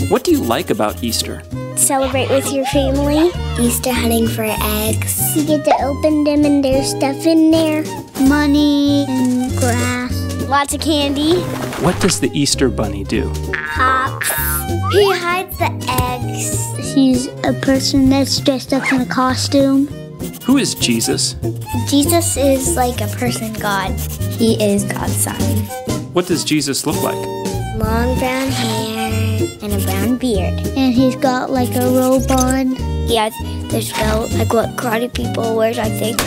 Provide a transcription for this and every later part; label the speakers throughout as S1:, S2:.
S1: What do you like about Easter?
S2: Celebrate with your family. Easter hunting for eggs. You get to open them and there's stuff in there. Money and grass. Lots of candy.
S1: What does the Easter bunny do?
S2: Hops. He hides the eggs. He's a person that's dressed up in a costume.
S1: Who is Jesus?
S2: Jesus is like a person God. He is God's son.
S1: What does Jesus look like?
S2: Long brown hair and a brown beard. And he's got like a robe on. He has this belt, like what karate people wear, I think.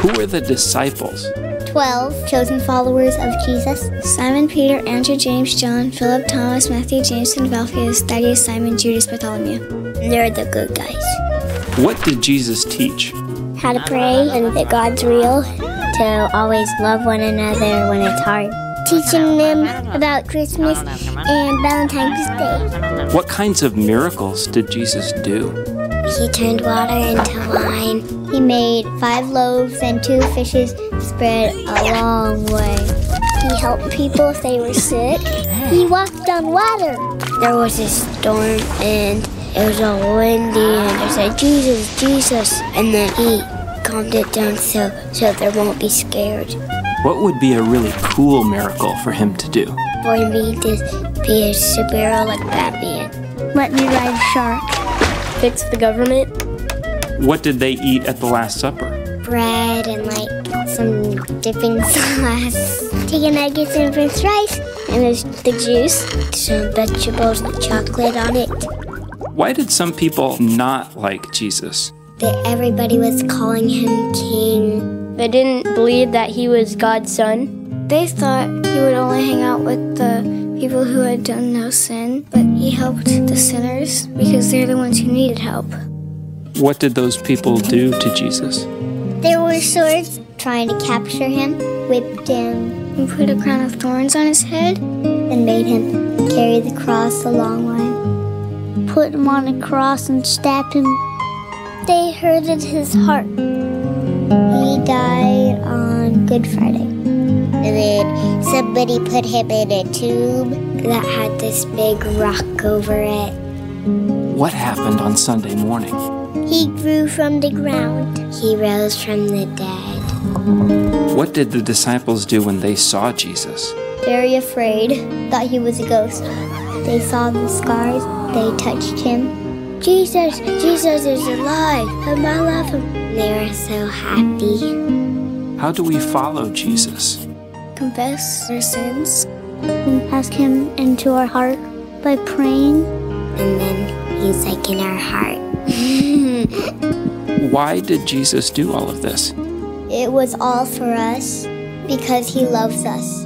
S1: Who are the disciples?
S2: 12 chosen followers of Jesus. Simon, Peter, Andrew, James, John, Philip, Thomas, Matthew, Jameson, Alphaeus, Thaddeus, Simon, Judas, Bartholomew. They're the good guys.
S1: What did Jesus teach?
S2: How to pray and that God's real. To always love one another when it's hard. Teaching them about Christmas and Valentine's Day.
S1: What kinds of miracles did Jesus do?
S2: He turned water into wine. He made 5 loaves and 2 fishes spread a long way. He helped people if they were sick. He walked on water. There was a storm and it was all windy and they said, Jesus, Jesus. And then he calmed it down so they won't be scared.
S1: What would be a really cool miracle for him to do?
S2: For me to be a superhero like Batman. Let me ride a shark. Fix the government.
S1: What did they eat at the Last Supper?
S2: Bread and like some dipping sauce. Chicken nuggets and french fries. And there's the juice. Some vegetables and chocolate on it.
S1: Why did some people not like Jesus?
S2: That everybody was calling him king. They didn't believe that he was God's son. They thought he would only hang out with the people who had done no sin, but he helped the sinners because they're the ones who needed help.
S1: What did those people do to Jesus?
S2: There were swords trying to capture him, whipped him, and put a crown of thorns on his head, and made him carry the cross a long way. Put him on a cross and stabbed him. They hurted his heart. He died on Good Friday. And then somebody put him in a tomb that had this big rock over it.
S1: What happened on Sunday morning?
S2: He grew from the ground. He rose from the dead.
S1: What did the disciples do when they saw Jesus?
S2: Very afraid, thought he was a ghost. They saw the scars. They touched him. Jesus, Jesus is alive, and I love him. They were so happy.
S1: How do we follow Jesus?
S2: Confess our sins. And ask him into our heart by praying. And then he's like in our heart.
S1: Why did Jesus do all of this?
S2: It was all for us because he loves us.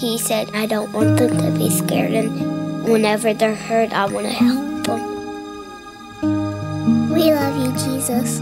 S2: He said, I don't want them to be scared, and whenever they're hurt, I want to help them. We love you, Jesus.